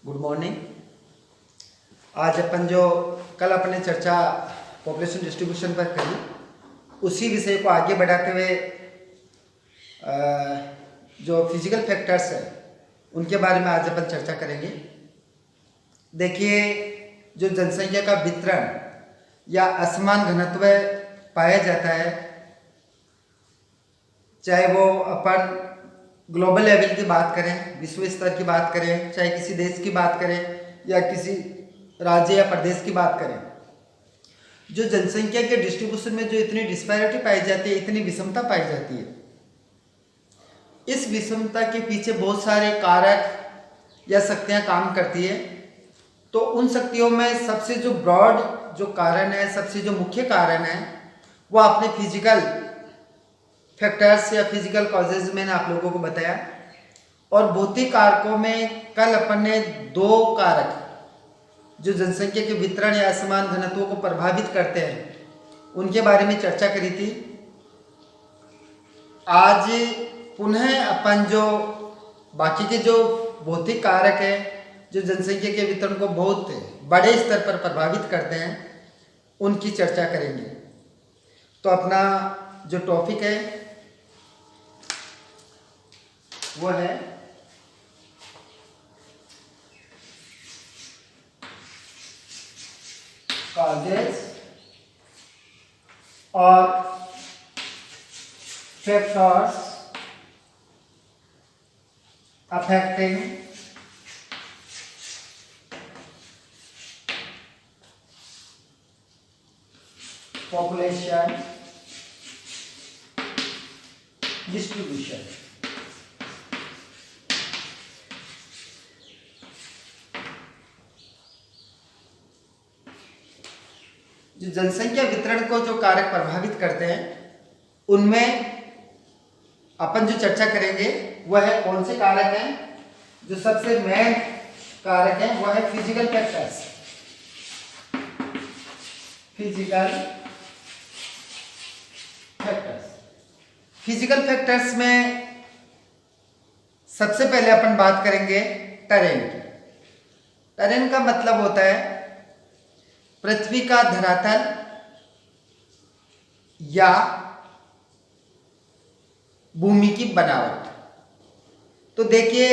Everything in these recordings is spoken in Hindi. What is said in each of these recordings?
Good morning. आज अपन जो कल अपने चर्चा पॉपुलेशन डिस्ट्रीब्यूशन पर करी, उसी विषय को आगे बढ़ाते हुए जो फिजिकल फैक्टर्स है उनके बारे में आज अपन चर्चा करेंगे। देखिए, जो जनसंख्या का वितरण या असमान घनत्व पाया जाता है, चाहे वो अपन ग्लोबल लेवल की बात करें, विश्व स्तर की बात करें, चाहे किसी देश की बात करें या किसी राज्य या प्रदेश की बात करें, जो जनसंख्या के डिस्ट्रीब्यूशन में जो इतनी डिस्पैरिटी पाई जाती है, इतनी विषमता पाई जाती है, इस विषमता के पीछे बहुत सारे कारक या शक्तियां काम करती है। तो उन शक्तियों में सबसे जो ब्रॉड जो कारण है, सबसे जो मुख्य कारण है, वो अपने फिजिकल फैक्टर्स या फिजिकल कॉजेज मैंने आप लोगों को बताया। और भौतिक कारकों में कल अपन ने दो कारक जो जनसंख्या के वितरण या असमान घनत्व को प्रभावित करते हैं उनके बारे में चर्चा करी थी। आज पुनः अपन जो बाकी के जो भौतिक कारक है जो जनसंख्या के वितरण को बहुत बड़े स्तर पर प्रभावित करते हैं उनकी चर्चा करेंगे। तो अपना जो टॉपिक है वो है कॉजेज और फैक्टर्स अफेक्टिंग पॉपुलेशन डिस्ट्रीब्यूशन। जो जनसंख्या वितरण को जो कारक प्रभावित करते हैं उनमें अपन जो चर्चा करेंगे वह है कौन से कारक हैं। जो सबसे मेन कारक है वह है physical factors. Physical factors, physical factors में सबसे पहले अपन बात करेंगे टेरेन की। टेरेन का मतलब होता है पृथ्वी का धरातल या भूमि की बनावट। तो देखिए,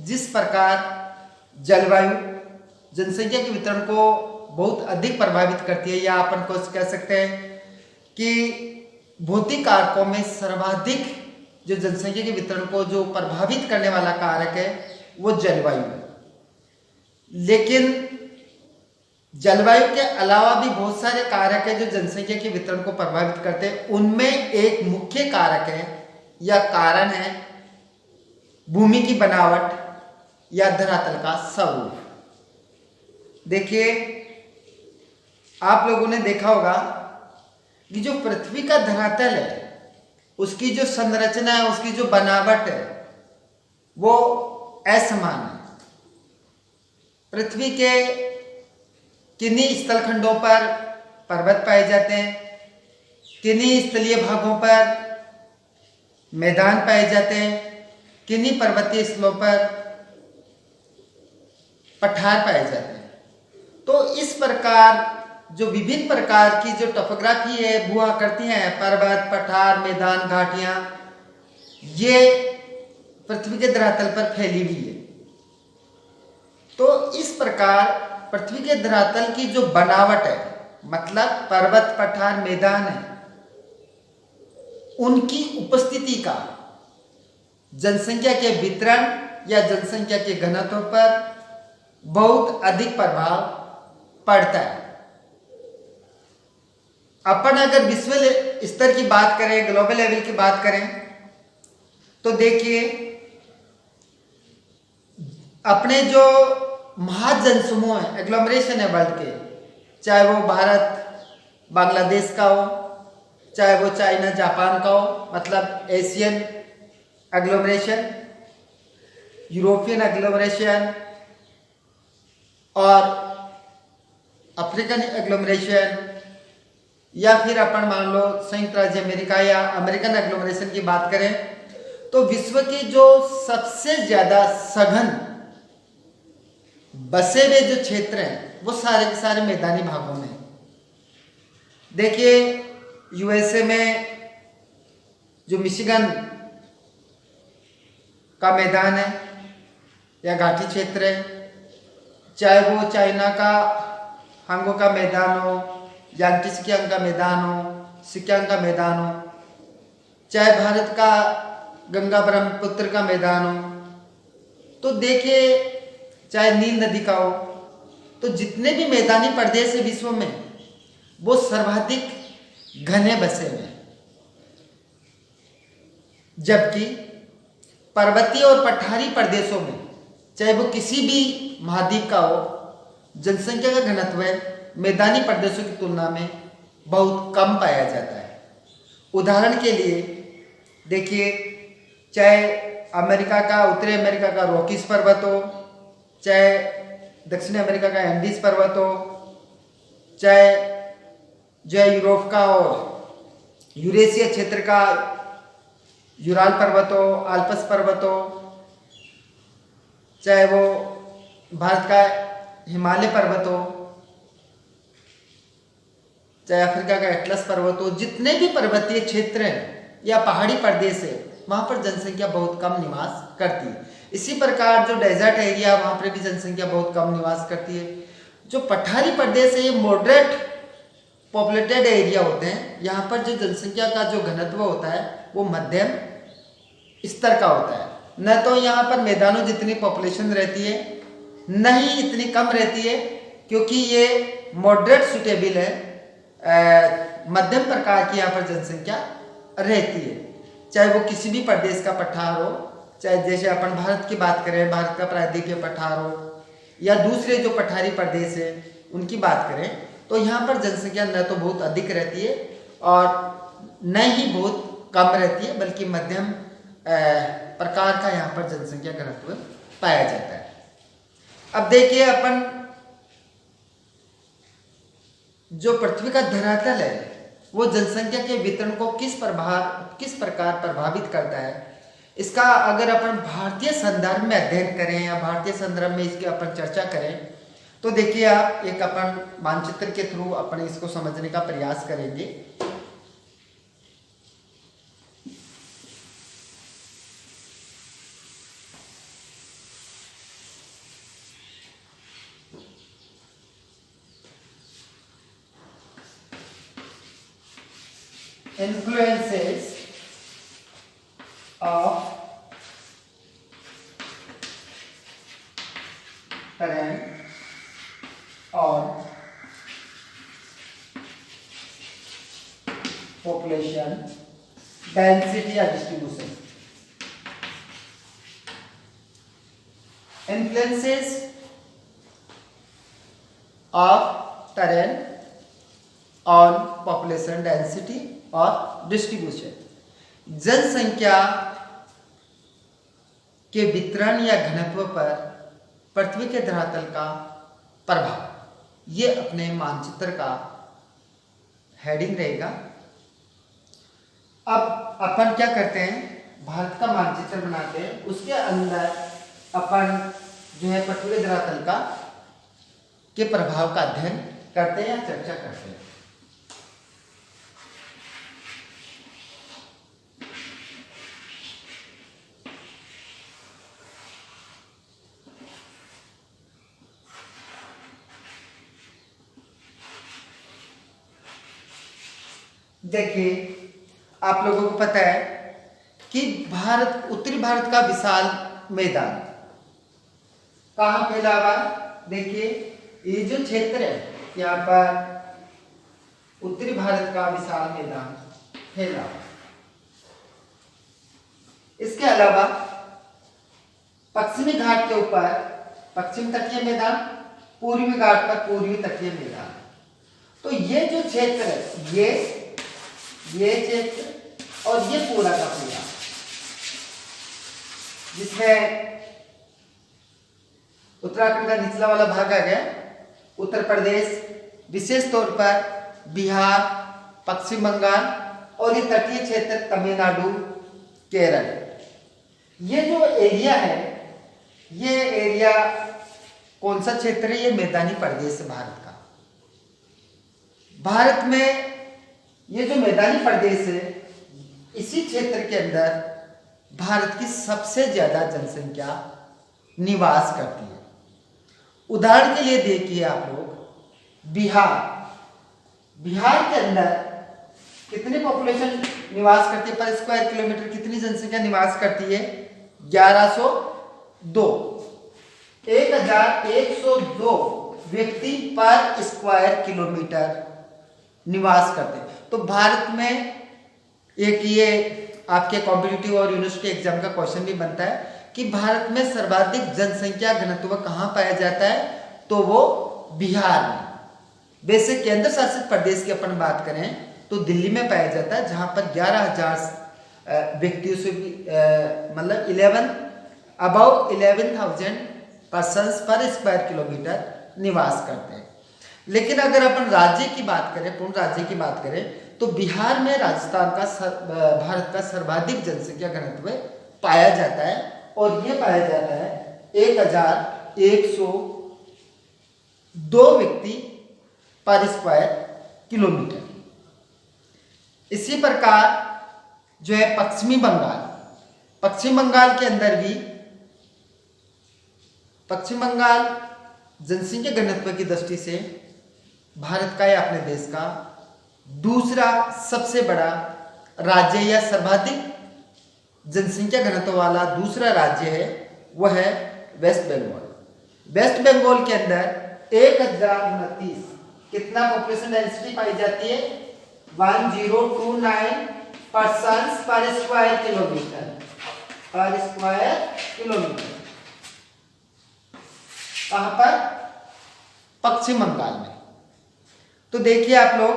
जिस प्रकार जलवायु जनसंख्या के वितरण को बहुत अधिक प्रभावित करती है, या अपन को कह सकते हैं कि भौतिक कारकों में सर्वाधिक जो जनसंख्या के वितरण को जो प्रभावित करने वाला कारक है वो जलवायु है। लेकिन जलवायु के अलावा भी बहुत सारे कारक हैं जो जनसंख्या के वितरण को प्रभावित करते हैं। उनमें एक मुख्य कारक है या कारण है भूमि की बनावट या धरातल का स्वरूप। देखिए, आप लोगों ने देखा होगा कि जो पृथ्वी का धरातल है उसकी जो संरचना है, उसकी जो बनावट है वो असमान है। पृथ्वी के किन्हीं स्थलखंडों पर पर्वत पाए जाते हैं, किन्हीं स्थलीय भागों पर मैदान पाए जाते हैं, किन्हीं पर्वतीय स्थलों पर पठार पाए जाते हैं। तो इस प्रकार जो विभिन्न प्रकार की जो टोपोग्राफी है, भू आकृतियां हैं, पर्वत, पठार, मैदान, घाटियां, ये पृथ्वी के धरातल पर फैली हुई है। तो इस प्रकार पृथ्वी के धरातल की जो बनावट है, मतलब पर्वत, पठार, मैदान है, उनकी उपस्थिति का जनसंख्या के वितरण या जनसंख्या के घनत्व पर बहुत अधिक प्रभाव पड़ता है। अपन अगर विश्व स्तर की बात करें, ग्लोबल लेवल की बात करें, तो देखिए अपने जो महाजनसमूह है, एग्लोमरेशन है वर्ल्ड के, चाहे वो भारत बांग्लादेश का हो, चाहे वो चाइना जापान का हो, मतलब एशियन एग्लोमरेशन, यूरोपियन एग्लोमरेशन और अफ्रीकन एग्लोमरेशन, या फिर अपन मान लो संयुक्त राज्य अमेरिका या अमेरिकन एग्लोमरेशन की बात करें, तो विश्व की जो सबसे ज्यादा सघन बसे हुए जो क्षेत्र हैं वो सारे के सारे मैदानी भागों में। देखिए यूएसए में जो मिशिगन का मैदान है या घाटी क्षेत्र है, चाहे वो चाइना का हांगो का मैदान हो, यांगटिसिकियांग का मैदान हो, सिकियांग का मैदान हो, चाहे भारत का गंगा ब्रह्मपुत्र का मैदान हो, तो देखिए चाहे नील नदी का हो, तो जितने भी मैदानी प्रदेश है विश्व में वो सर्वाधिक घने बसे हुए हैं। जबकि पर्वतीय और पठारी प्रदेशों में, चाहे वो किसी भी महाद्वीप का हो, जनसंख्या का घनत्व मैदानी प्रदेशों की तुलना में बहुत कम पाया जाता है। उदाहरण के लिए देखिए, चाहे अमेरिका का, उत्तरी अमेरिका का रॉकीज पर्वत हो, चाहे दक्षिणी अमेरिका का एंडीज पर्वत हो, चाहे जो है यूरोप का और यूरेशिया क्षेत्र का यूराल पर्वत हो, आल्प्स पर्वत हो, चाहे वो भारत का हिमालय पर्वत हो, चाहे अफ्रीका का एटलस पर्वत हो, जितने भी पर्वतीय क्षेत्र हैं या पहाड़ी प्रदेश है वहां पर जनसंख्या बहुत कम निवास करती है। इसी प्रकार जो डेजर्ट एरिया वहां पर भी जनसंख्या बहुत कम निवास करती है। जो पठारी प्रदेश है ये मॉडरेट पॉपुलेटेड एरिया होते हैं। यहाँ पर जो जनसंख्या का जो घनत्व होता है वो मध्यम स्तर का होता है। न तो यहाँ पर मैदानों जितनी पॉपुलेशन रहती है, न ही इतनी कम रहती है, क्योंकि ये मॉडरेट सुटेबल है, मध्यम प्रकार की यहाँ पर जनसंख्या रहती है। चाहे वो किसी भी प्रदेश का पठार हो, चाहे जैसे अपन भारत की बात करें, भारत का प्रायद्वीपीय पठार हो, या दूसरे जो पठारी प्रदेश है उनकी बात करें, तो यहाँ पर जनसंख्या न तो बहुत अधिक रहती है और न ही बहुत कम रहती है, बल्कि मध्यम प्रकार का यहाँ पर जनसंख्या घनत्व पाया जाता है। अब देखिए अपन जो पृथ्वी का धरातल है वो जनसंख्या के वितरण को किस प्रकार प्रभावित करता है, इसका अगर अपन भारतीय संदर्भ में अध्ययन करें या भारतीय संदर्भ में इसकी अपन चर्चा करें, तो देखिए आप एक अपन मानचित्र के थ्रू अपन इसको समझने का प्रयास करेंगे। Influences of terrain on population density or distribution. Influences of terrain on population density और डिस्ट्रीब्यूशन। जनसंख्या के वितरण या घनत्व पर पृथ्वी के धरातल का प्रभाव, ये अपने मानचित्र का हेडिंग रहेगा। अब अपन क्या करते हैं, भारत का मानचित्र बनाते हैं, उसके अंदर अपन जो है पृथ्वी के धरातल का के प्रभाव का अध्ययन करते हैं या चर्चा करते हैं। देखिए आप लोगों को पता है कि उत्तरी भारत का विशाल मैदान कहाँ फैला हुआ। देखिए ये जो क्षेत्र है यहाँ पर उत्तरी भारत का विशाल मैदान फैला हुआ। इसके अलावा पश्चिमी घाट के ऊपर पश्चिम तटीय मैदान, पूर्वी घाट पर पूर्वी तटीय मैदान। तो ये जो क्षेत्र है, ये क्षेत्र और ये पूरा का पूरा, जिसमें उत्तराखंड का निचला वाला भाग आ गया, उत्तर प्रदेश, विशेष तौर पर बिहार, पश्चिम बंगाल और ये तटीय क्षेत्र तमिलनाडु, केरल, ये जो एरिया है, ये एरिया कौन सा क्षेत्र है? ये मैदानी प्रदेश है भारत का। भारत में ये जो मैदानी प्रदेश है, इसी क्षेत्र के अंदर भारत की सबसे ज्यादा जनसंख्या निवास करती है। उदाहरण के लिए देखिए आप लोग बिहार के अंदर कितनी पॉपुलेशन निवास करती है? पर स्क्वायर किलोमीटर कितनी जनसंख्या निवास करती है? 1102 1102 व्यक्ति पर स्क्वायर किलोमीटर निवास करते हैं। तो भारत में एक ये आपके कॉम्पिटिटिव और यूनिवर्सिटी एग्जाम का क्वेश्चन भी बनता है कि भारत में सर्वाधिक जनसंख्या घनत्व कहाँ पाया जाता है? तो वो बिहार में। वैसे केंद्र शासित प्रदेश की अपन बात करें तो दिल्ली में पाया जाता है, जहां पर 11,000 व्यक्तियों से भी मतलब 11,000 पर्सन्स पर स्क्वायर किलोमीटर निवास करते हैं। लेकिन अगर अपन राज्य की बात करें, पूर्ण राज्य की बात करें, तो बिहार में राजस्थान का भारत का सर्वाधिक जनसंख्या घनत्व पाया जाता है, और ये पाया जाता है 1102 व्यक्ति पर स्क्वायर किलोमीटर। इसी प्रकार जो है पश्चिम बंगाल के अंदर भी पश्चिम बंगाल जनसंख्या घनत्व की दृष्टि से भारत का या अपने देश का दूसरा सबसे बड़ा राज्य या सर्वाधिक जनसंख्या घनत्व वाला दूसरा राज्य है, वह है वेस्ट बंगाल। वेस्ट बंगाल के अंदर 1029 कितना पॉपुलेशन डेंसिटी पाई जाती है? 1029 पर्सन्स पर स्क्वायर किलोमीटर। कहां पर? पश्चिम बंगाल में। तो देखिए आप लोग,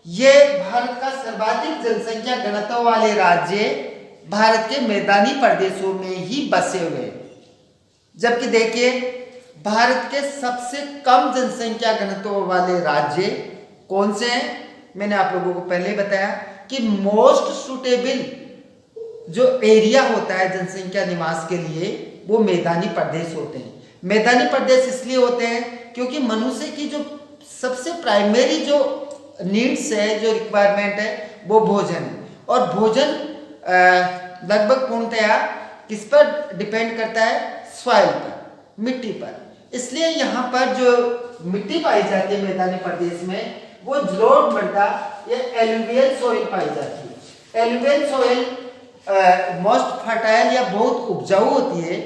ये भारत का सर्वाधिक जनसंख्या घनत्व वाले राज्य भारत के मैदानी प्रदेशों में ही बसे हुए हैं। जबकि देखिए भारत के सबसे कम जनसंख्या घनत्व वाले राज्य कौन से हैं? मैंने आप लोगों को पहले ही बताया कि मोस्ट सुटेबल जो एरिया होता है जनसंख्या निवास के लिए, वो मैदानी प्रदेश होते हैं। मैदानी प्रदेश इसलिए होते हैं क्योंकि मनुष्य की जो सबसे प्राइमरी जो नीड्स है, जो रिक्वायरमेंट है, वो भोजन है। और भोजन लगभग पूर्णतया किस पर डिपेंड करता है? सॉइल पर, मिट्टी पर। इसलिए यहाँ पर जो मिट्टी पाई जाती है मैदानी प्रदेश में, वो जलोढ़ मृदा या एलुवियल सॉइल पाई जाती है। एलुवियल सॉइल मोस्ट फर्टाइल या बहुत उपजाऊ होती है,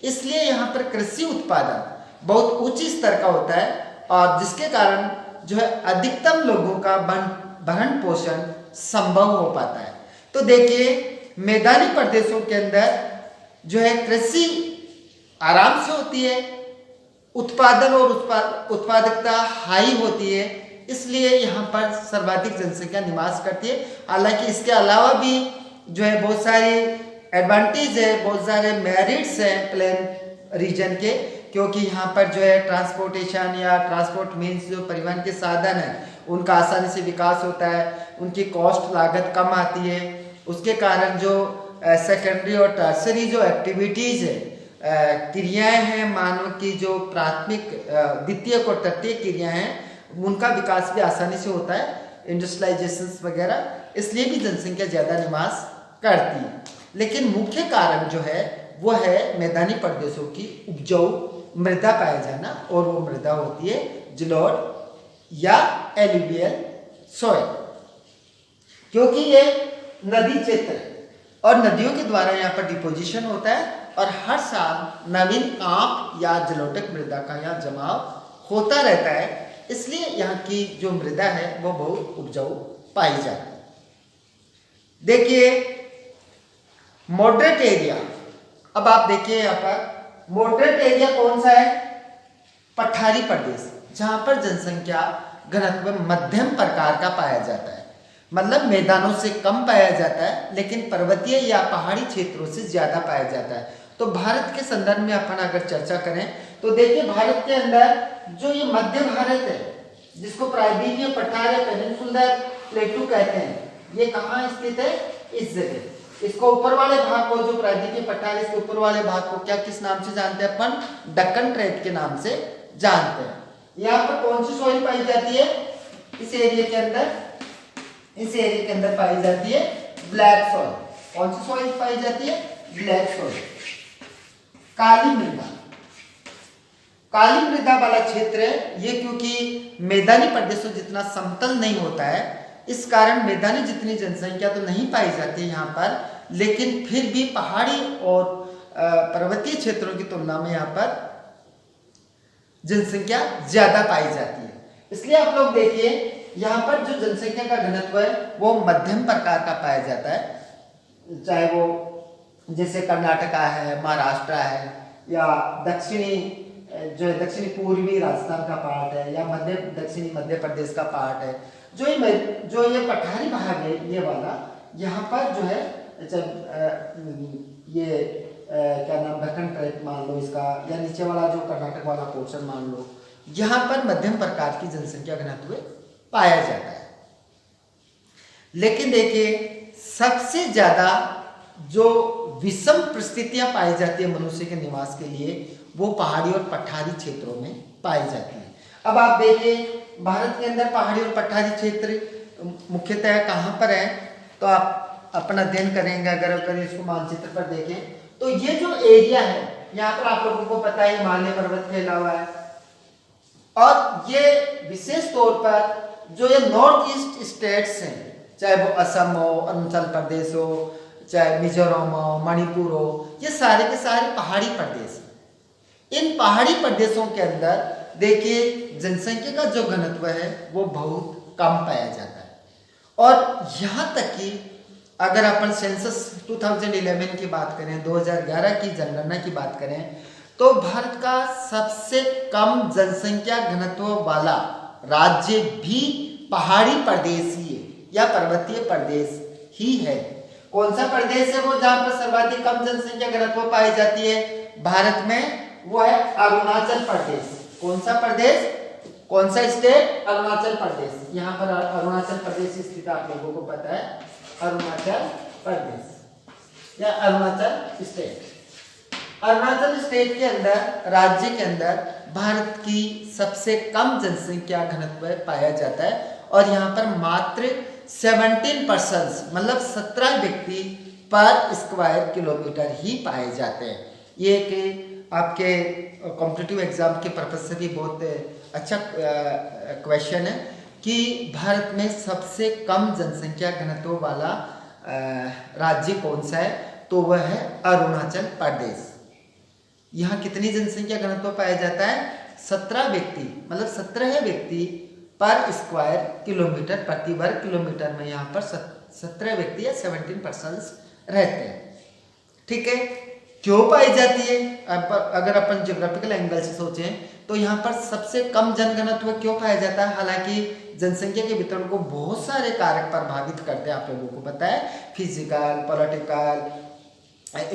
इसलिए यहाँ पर कृषि उत्पादन बहुत उच्च स्तर का होता है, और जिसके कारण जो है अधिकतम लोगों का भरण पोषण संभव हो पाता है। तो देखिए मैदानी प्रदेशों के अंदर जो है कृषि आराम से होती है, उत्पादन और उत्पादकता हाई होती है, इसलिए यहाँ पर सर्वाधिक जनसंख्या निवास करती है। हालांकि इसके अलावा भी जो है बहुत सारे एडवांटेज है, बहुत सारे मेरिट्स हैं प्लेन रीजन के, क्योंकि यहाँ पर जो है ट्रांसपोर्टेशन या ट्रांसपोर्ट मीन्स जो परिवहन के साधन है, उनका आसानी से विकास होता है, उनकी कॉस्ट लागत कम आती है। उसके कारण जो सेकेंडरी और टर्सरी जो एक्टिविटीज़ है, क्रियाएं हैं मानव की, जो प्राथमिक द्वितीयक और तृतीयक क्रियाएं हैं, उनका विकास भी आसानी से होता है, इंडस्ट्रियलाइजेशन वगैरह, इसलिए भी जनसंख्या ज़्यादा निवास करती है। लेकिन मुख्य कारण जो है वो है मैदानी प्रदेशों की उपजाऊ मृदा पाया जाना, और वो मृदा होती है जलोढ़ या एलुवियल सॉइल, क्योंकि ये नदी क्षेत्र है और नदियों के द्वारा यहाँ पर डिपोजिशन होता है, और हर साल नवीन कांप या जलोढ़ मृदा का यहाँ जमाव होता रहता है, इसलिए यहाँ की जो मृदा है वो बहुत उपजाऊ पाई जाती है। देखिए मॉडरेट एरिया, अब आप देखिए यहाँ पर मॉडरेट एरिया कौन सा है? पठारी प्रदेश, जहाँ पर जनसंख्या घनत्व मध्यम प्रकार का पाया जाता है, मतलब मैदानों से कम पाया जाता है, लेकिन पर्वतीय या पहाड़ी क्षेत्रों से ज्यादा पाया जाता है। तो भारत के संदर्भ में अपन अगर चर्चा करें तो देखिए भारत के अंदर जो ये मध्य भारत है, जिसको प्रायद्वीपीय पठार या पेनिनसुलर प्लेटू कहते हैं, ये कहाँ स्थित है? इस जगह, इसको ऊपर वाले भाग को, जो प्रायद्वीपीय पठार, इसके ऊपर वाले भाग को क्या किस नाम से जानते हैं अपन? दक्कन ट्रैक्ट के नाम से जानते हैं। यहाँ पर कौन सी सॉइल पाई जाती है इस एरिया के अंदर? इस एरिया के अंदर पाई जाती है ब्लैक सॉइल। कौन सी सॉइल पाई जाती है? ब्लैक सॉइल, काली मृदा। काली मृदा वाला क्षेत्र है ये, क्योंकि मैदानी प्रदेशों जितना समतल नहीं होता है, इस कारण मैदानी जितनी जनसंख्या तो नहीं पाई जाती यहाँ पर, लेकिन फिर भी पहाड़ी और पर्वतीय क्षेत्रों की तुलना में यहाँ पर जनसंख्या ज्यादा पाई जाती है। इसलिए आप लोग देखिए यहाँ पर जो जनसंख्या का घनत्व है वो मध्यम प्रकार का पाया जाता है, चाहे वो जैसे कर्नाटका है, महाराष्ट्र है, या दक्षिणी जो है दक्षिणी पूर्वी राजस्थान का पार्ट है, या दक्षिणी मध्य प्रदेश का पार्ट है। जो ये पठारी भाग है ये वाला, यहाँ पर जो है ये क्या नाम, दक्कन ट्रैक्ट मान लो इसका, या नीचे वाला जो कर्नाटक वाला पोर्शन मान लो, यहाँ पर मध्यम प्रकार की जनसंख्या घनत्व पाया जाता है। लेकिन देखिए सबसे ज्यादा जो विषम परिस्थितियां पाई जाती है मनुष्य के निवास के लिए, वो पहाड़ी और पठारी क्षेत्रों में पाई जाती है। अब आप देखिए भारत के अंदर पहाड़ी और पठारी क्षेत्र मुख्यतः कहाँ पर है, तो आप अपना अध्ययन करेंगे अगर इसको मानचित्र पर देखें तो ये जो एरिया है यहाँ पर आप लोगों को पता है हिमालय पर्वत फैला हुआ है, और ये विशेष तौर पर जो ये नॉर्थ ईस्ट स्टेट्स हैं, चाहे वो असम हो, अरुणाचल प्रदेश हो, चाहे मिजोरम हो, मणिपुर हो, ये सारे के सारे पहाड़ी प्रदेश हैं। इन पहाड़ी प्रदेशों के अंदर देखिए जनसंख्या का जो घनत्व है वो बहुत कम पाया जाता है। और यहाँ तक कि अगर अपन सेंसस 2011 की बात करें, 2011 की जनगणना की बात करें, तो भारत का सबसे कम जनसंख्या घनत्व वाला राज्य भी पहाड़ी प्रदेश ही है या पर्वतीय प्रदेश ही है। कौन सा प्रदेश है वो जहां पर सर्वाधिक कम जनसंख्या घनत्व पाई जाती है भारत में? वो है अरुणाचल प्रदेश। कौन सा प्रदेश, कौन सा स्टेट? अरुणाचल प्रदेश। यहाँ पर अरुणाचल प्रदेश स्थित आप लोगों को पता है, अरुणाचल प्रदेश या अरुणाचल स्टेट। अरुणाचल स्टेट के अंदर, राज्य के अंदर भारत की सबसे कम जनसंख्या घनत्व पाया जाता है, और यहाँ पर मात्र 17% मतलब 17 व्यक्ति पर स्क्वायर किलोमीटर ही पाए जाते हैं। ये कि आपके कॉम्पिटिटिव एग्जाम के पर्पज से भी बहुत अच्छा क्वेश्चन है कि भारत में सबसे कम जनसंख्या घनत्व वाला राज्य कौन सा है, तो वह है अरुणाचल प्रदेश। यहाँ कितनी जनसंख्या घनत्व पाया जाता है? 17 व्यक्ति मतलब 17 व्यक्ति पर स्क्वायर किलोमीटर, प्रति वर्ग किलोमीटर में यहाँ पर 17 व्यक्ति या 17% रहते हैं। ठीक है, क्यों पाई जाती है? अगर अपन ज्योग्राफिकल एंगल से सोचें तो यहाँ पर सबसे कम जनघनत्व क्यों पाया जाता है? हालांकि जनसंख्या के वितरण को बहुत सारे कारक प्रभावित करते हैं, आप लोगों को पता है, physical, political,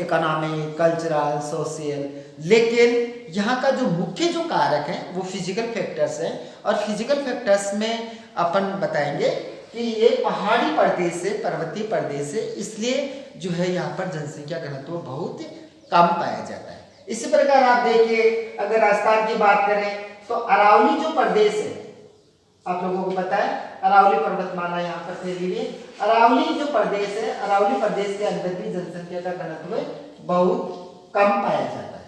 economic, cultural, social, लेकिन यहाँ का जो मुख्य जो कारक है वो फिजिकल फैक्टर्स हैं। और फिजिकल फैक्टर्स में अपन बताएंगे कि ये पहाड़ी प्रदेश है, पर्वतीय प्रदेश है, इसलिए जो है यहाँ पर जनसंख्या घनत्व बहुत कम पाया जाता है। इसी प्रकार आप देखिए अगर राजस्थान की बात करें तो अरावली जो प्रदेश है, आप लोगों को पता है अरावली पर्वतमाला यहाँ पर फैली हुई है। अरावली जो प्रदेश है, अरावली प्रदेश के अंदर भी जनसंख्या का घनत्व बहुत कम पाया जाता है,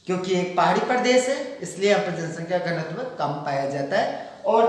क्योंकि एक पहाड़ी प्रदेश है इसलिए यहाँ पर जनसंख्या घनत्व कम पाया जाता है। और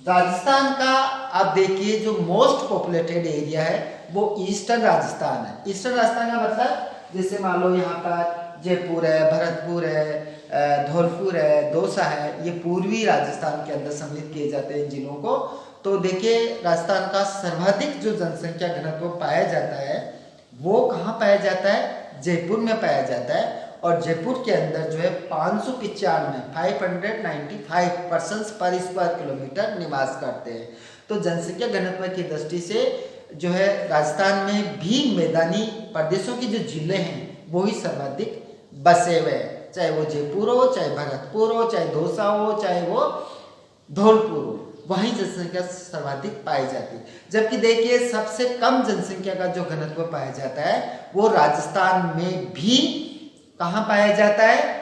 राजस्थान का आप देखिए जो मोस्ट पॉपुलेटेड एरिया है वो ईस्टर्न राजस्थान है। ईस्टर्न राजस्थान का मतलब जैसे मान लो यहाँ पर जयपुर है, भरतपुर है, धौलपुर है, दौसा है, ये पूर्वी राजस्थान के अंदर सम्मिलित किए जाते हैं इन जिलों को। तो देखिए राजस्थान का सर्वाधिक जो जनसंख्या घनत्व पाया जाता है वो कहाँ पाया जाता है? जयपुर में पाया जाता है। और जयपुर के अंदर जो है 595 पर स्क्वायर किलोमीटर निवास करते हैं। तो जनसंख्या घनत्व की दृष्टि से जो है राजस्थान में भी मैदानी प्रदेशों के जो जिले हैं वो ही सर्वाधिक बसे हुए हैं, चाहे वो जयपुर हो, चाहे भरतपुर हो, चाहे दौसा हो, चाहे वो धौलपुर हो। वहीं जनसंख्या सर्वाधिक पाई जाती है। जबकि देखिए सबसे कम जनसंख्या का जो घनत्व पाया जाता है वो राजस्थान में भी कहाँ पाया जाता है,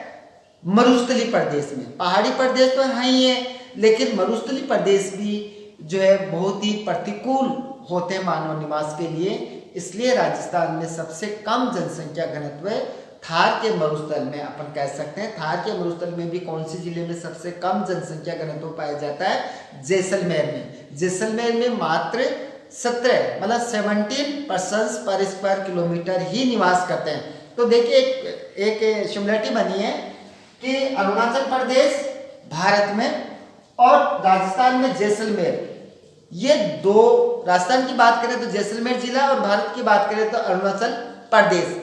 मरुस्थली प्रदेश में। पहाड़ी प्रदेश तो है ही है, लेकिन मरुस्थली प्रदेश भी जो है बहुत ही प्रतिकूल होते हैं मानव निवास के लिए, इसलिए राजस्थान में सबसे कम जनसंख्या घनत्व थार के मरुस्थल में अपन कह सकते हैं। थार के मरुस्थल में भी कौन सी जिले में सबसे कम जनसंख्या घनत्व पाया जाता है, जैसलमेर में। जैसलमेर में मात्र 17 मतलब 17% पर स्क्वायर किलोमीटर ही निवास करते हैं। तो देखिए एक सिमिलरिटी बनी है कि अरुणाचल प्रदेश भारत में और राजस्थान में जैसलमेर, ये दो, राजस्थान की बात करें तो जैसलमेर जिला और भारत की बात करें तो अरुणाचल प्रदेश,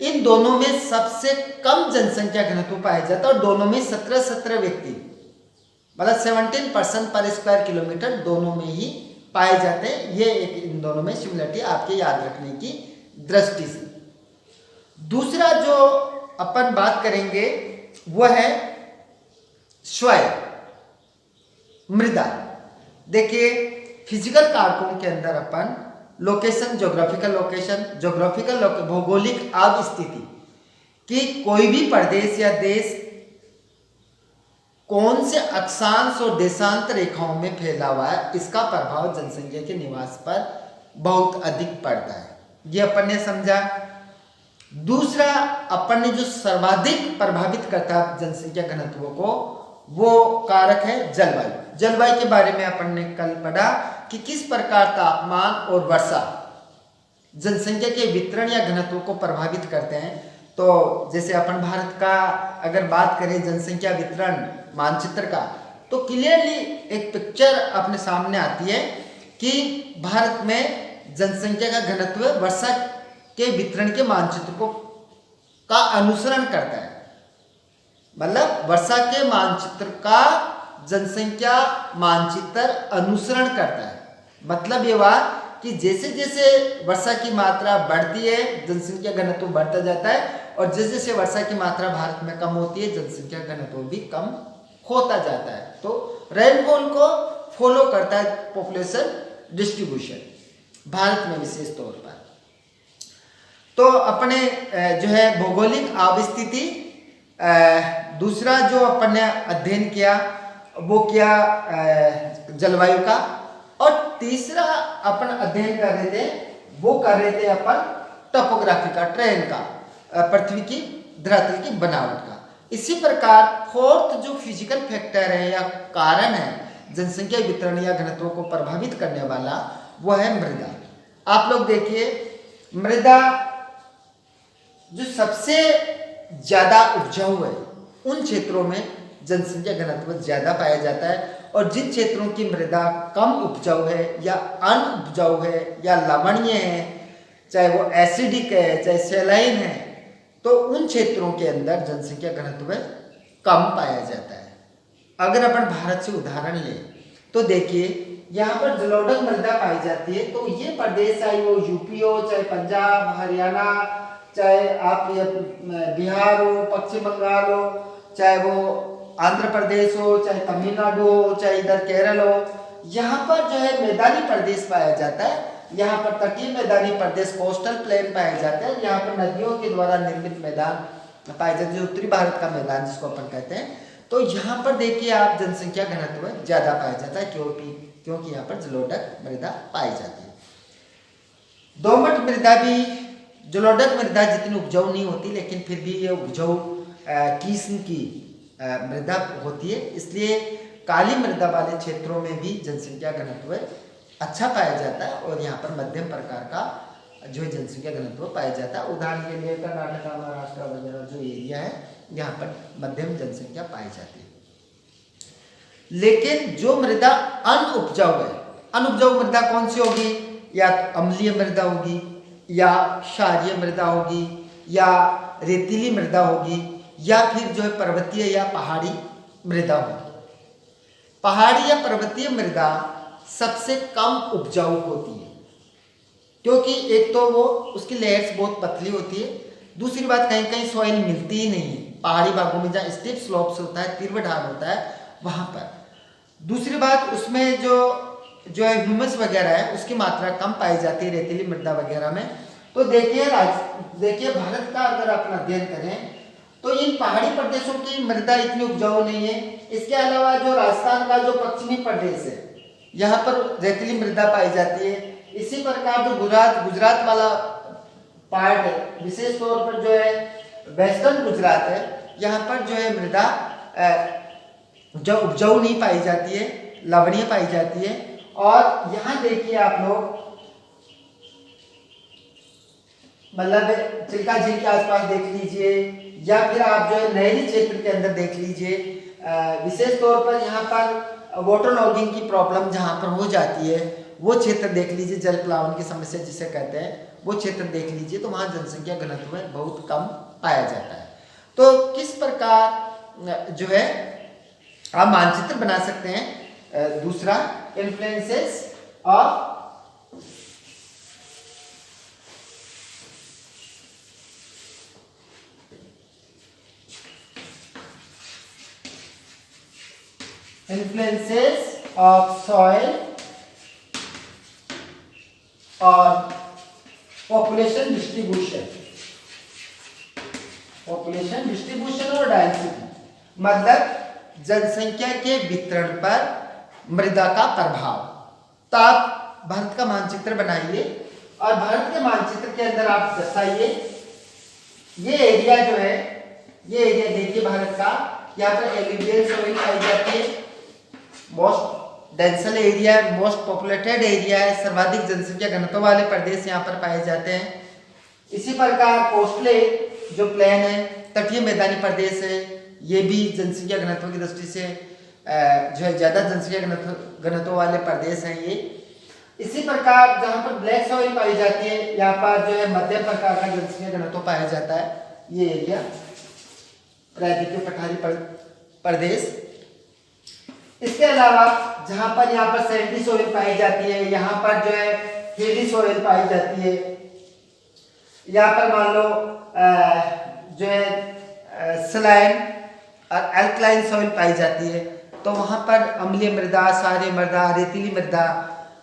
इन दोनों में सबसे कम जनसंख्या घनत्व पाया जाता है और दोनों में 17 व्यक्ति मतलब 17% पर स्क्वायर किलोमीटर दोनों में ही पाए जाते हैं। ये एक इन दोनों में सिमिलरिटी आपके याद रखने की दृष्टि से। दूसरा जो अपन बात करेंगे वह है स्वयं मृदा। देखिए फिजिकल कारकों के अंदर अपन लोकेशन, जोग्राफिकल भौगोलिक अवस्थिति कि कोई भी प्रदेश या देश कौन से अक्षांश और देशांत रेखाओं में फैला हुआ है, इसका प्रभाव जनसंख्या के निवास पर बहुत अधिक पड़ता है, ये अपन ने समझा। दूसरा अपन ने जो सर्वाधिक प्रभावित करता है जनसंख्या घनत्व को, वो कारक है जलवायु। जलवायु के बारे में अपन ने कल पढ़ा कि किस प्रकार तापमान और वर्षा जनसंख्या के वितरण या घनत्व को प्रभावित करते हैं। तो जैसे अपन भारत का अगर बात करें जनसंख्या वितरण मानचित्र का, तो क्लियरली एक पिक्चर अपने सामने आती है कि भारत में जनसंख्या का घनत्व वर्षा के वितरण के मानचित्र को का अनुसरण करता है। मतलब वर्षा के मानचित्र का जनसंख्या मानचित्र अनुसरण करता है। मतलब ये हुआ कि जैसे जैसे वर्षा की मात्रा बढ़ती है जनसंख्या घनत्व बढ़ता जाता है, और जैसे जैसे वर्षा की मात्रा भारत में कम होती है जनसंख्या घनत्व भी कम होता जाता है। तो रेनफॉल को फॉलो करता है पॉपुलेशन डिस्ट्रीब्यूशन भारत में विशेष तौर पर। तो अपने जो है भौगोलिक अवस्थिति, दूसरा जो अपन ने अध्ययन किया वो किया जलवायु का, और तीसरा अपन अध्ययन कर रहे थे वो कर रहे थे अपन टोपोग्राफी का, ट्रेन का, पृथ्वी की धरातल की बनावट का। इसी प्रकार फोर्थ जो फिजिकल फैक्टर है या कारण है जनसंख्या वितरण या घनत्व को प्रभावित करने वाला, वो है मृदा। आप लोग देखिए मृदा जो सबसे ज्यादा उपजाऊ है उन क्षेत्रों में जनसंख्या घनत्व ज्यादा पाया जाता है, और जिन क्षेत्रों की मृदा कम उपजाऊ है या अनउपजाऊ है या लवणीय है, चाहे वो एसिडिक है चाहे सैलाइन है, तो उन क्षेत्रों के अंदर जनसंख्या घनत्व कम पाया जाता है। अगर अपन भारत से उदाहरण लें तो देखिए यहाँ पर जलोढ़ मृदा पाई जाती है। तो ये प्रदेश चाहे वो यूपी हो, चाहे पंजाब, हरियाणा, चाहे आप ये बिहार हो, पश्चिम बंगाल हो, चाहे वो आंध्र प्रदेश हो, चाहे तमिलनाडु हो, चाहे इधर केरल हो, यहाँ पर जो है मैदानी प्रदेश पाया जाता है। यहाँ पर तटीय मैदानी प्रदेश कोस्टल प्लेन पाया जाता है। यहाँ पर नदियों के द्वारा निर्मित मैदान पाए जाते हैं, उत्तरी भारत का मैदान जिसको अपन कहते हैं। तो यहाँ पर देखिए आप जनसंख्या घनत्व ज्यादा पाया जाता है, क्योंकि यहाँ पर जलोढ़ मृदा पाई जाती है। दोमट मृदा भी, जलोढ़ मृदा जितनी उपजाऊ नहीं होती लेकिन फिर भी ये उपजाऊ किस्म की मृदा होती है, इसलिए काली मृदा वाले क्षेत्रों में भी जनसंख्या घनत्व अच्छा पाया जाता है, और यहाँ पर मध्यम प्रकार का जो है जनसंख्या घनत्व पाया जाता है। उदाहरण के लिए कर्नाटक, महाराष्ट्र वगैरह जो एरिया है यहाँ पर मध्यम जनसंख्या पाई जाती है। लेकिन जो मृदा अनउपजाऊ है, अनउपजाऊ मृदा कौन सी होगी? या अम्लीय मृदा होगी, या क्षारीय मृदा होगी, या रेतीली मृदा होगी, या फिर जो है पर्वतीय या पहाड़ी मृदा होगी। पहाड़ी या पर्वतीय मृदा सबसे कम उपजाऊ होती है, क्योंकि एक तो वो उसकी लेयर्स बहुत पतली होती है, दूसरी बात कहीं कहीं सॉइल मिलती ही नहीं है। पहाड़ी भागों में जहाँ स्टीप स्लोप्स होता है, तीव्र ढाल होता है, वहाँ पर दूसरी बात, उसमें जो है ह्यूमस वगैरह है उसकी मात्रा कम पाई जाती है रेतीली मृदा वगैरह में। तो देखिए भारत का अगर आप अध्ययन करें तो इन पहाड़ी प्रदेशों की मृदा इतनी उपजाऊ नहीं है। इसके अलावा जो राजस्थान का जो पश्चिमी प्रदेश है यहाँ पर रेतीली मृदा पाई जाती है। इसी प्रकार जो गुजरात वाला पार्ट है, विशेष तौर पर जो है वेस्टर्न गुजरात है, यहाँ पर जो है मृदा जो उपजाऊ नहीं पाई जाती है, लवणीय पाई जाती है। और यहाँ देखिए आप लोग मतलब चिल्का झील के आसपास देख लीजिए या फिर आप जो है नहरी क्षेत्र के अंदर देख लीजिए। विशेष तौर पर यहाँ पर वाटर लॉगिंग की प्रॉब्लम जहाँ पर हो जाती है वो क्षेत्र देख लीजिए, जल प्लावन की समस्या जिसे कहते हैं वो क्षेत्र देख लीजिए, तो वहाँ जनसंख्या घनत्व में बहुत कम पाया जाता है। तो किस प्रकार जो है आप मानचित्र बना सकते हैं। दूसरा, इन्फ्लुएंसेस ऑफ सॉइल और पॉपुलेशन डिस्ट्रीब्यूशन और डायवर्सिटी, मतलब जनसंख्या के वितरण पर मृदा का प्रभाव। तो आप भारत का मानचित्र बनाइए और भारत के मानचित्र के अंदर आप दर्शाइए ये एरिया जो है, ये एरिया देखिए भारत का, यहाँ पर एलुवियल सॉइल पाई जाती है, मोस्ट डेंसल एरिया है, मोस्ट पॉपुलेटेड एरिया है, सर्वाधिक जनसंख्या घनत्व वाले प्रदेश यहाँ पर पाए जाते हैं। इसी प्रकार कोस्टल जो प्लेन है, तटीय मैदानी प्रदेश है, ये भी जनसंख्या घनत्व की दृष्टि से जो है ज्यादा जनसंख्या घनत्व वाले प्रदेश हैं ये। इसी प्रकार जहाँ पर ब्लैक सॉइल पाई जाती है, यहाँ पर जो है मध्यम प्रकार का जनसंख्या घनत्व पाया जाता है, ये एरिया प्रायद्वीपीय पठारी प्रदेश। इसके अलावा जहाँ पर यहाँ पर सैंडी सॉइल पाई जाती है, यहाँ पर जो है हिली सॉइल पाई जाती है, यहाँ पर मान लो जो है सलाइन और एल्कलाइन सॉइल पाई जाती है, तो वहाँ पर अम्लीय मृदा, क्षारीय मृदा, रेतीली मृदा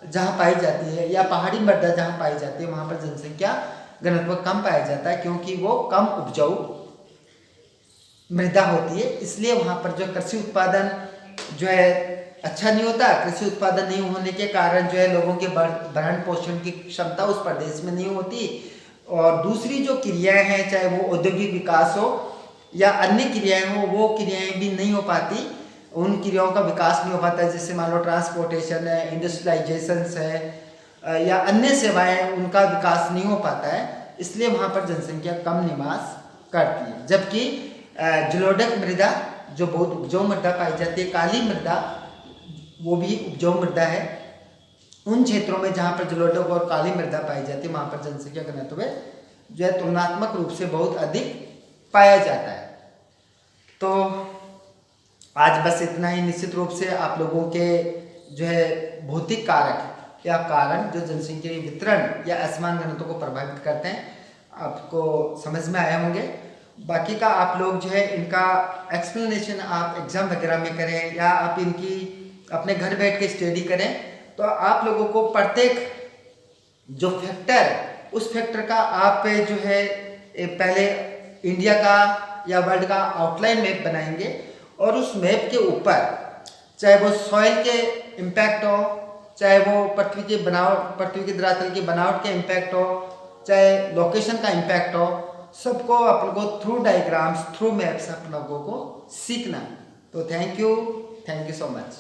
जहाँ पाई जाती है या पहाड़ी मृदा जहाँ पाई जाती है वहाँ पर जनसंख्या घनत्व कम पाया जाता है, क्योंकि वो कम उपजाऊ मृदा होती है। इसलिए वहाँ पर जो कृषि उत्पादन जो है अच्छा नहीं होता। कृषि उत्पादन नहीं होने के कारण जो है लोगों के भरण पोषण की क्षमता उस प्रदेश में नहीं होती, और दूसरी जो क्रियाएं हैं, चाहे वो औद्योगिक विकास हो या अन्य क्रियाएं हो, वो क्रियाएं भी नहीं हो पाती, उन क्रियाओं का विकास नहीं हो पाता। जैसे मान लो ट्रांसपोर्टेशन है, इंडस्ट्रियलाइजेशन है या अन्य सेवाएं, उनका विकास नहीं हो पाता है, इसलिए वहाँ पर जनसंख्या कम निवास करती है। जबकि जलोढ़क मृदा जो बहुत उपजाऊ मृदा पाई जाती है, काली मृदा वो भी उपजाऊ मृदा है, उन क्षेत्रों में जहाँ पर जलोढ़क और काली मृदा पाई जाती है वहाँ पर जनसंख्या घनत्व जो है तुलनात्मक रूप से बहुत अधिक पाया जाता है। तो आज बस इतना ही। निश्चित रूप से आप लोगों के जो है भौतिक कारक या कारण जो जनसंख्या के वितरण या असमान घनत्व को प्रभावित करते हैं आपको समझ में आए होंगे। बाकी का आप लोग जो है इनका एक्सप्लेनेशन आप एग्जाम वगैरह में करें या आप इनकी अपने घर बैठ के स्टडी करें, तो आप लोगों को प्रत्येक जो फैक्टर, उस फैक्टर का आप जो है पहले इंडिया का या वर्ल्ड का आउटलाइन मैप बनाएंगे, और उस मैप के ऊपर चाहे वो सॉइल के इम्पैक्ट हो, चाहे वो पृथ्वी की धरातल की बनावट के इम्पैक्ट हो, चाहे लोकेशन का इम्पैक्ट हो, सबको आप लोगों को थ्रू डायग्राम्स, थ्रू मैप्स आप लोगों को सीखना। तो थैंक यू सो मच।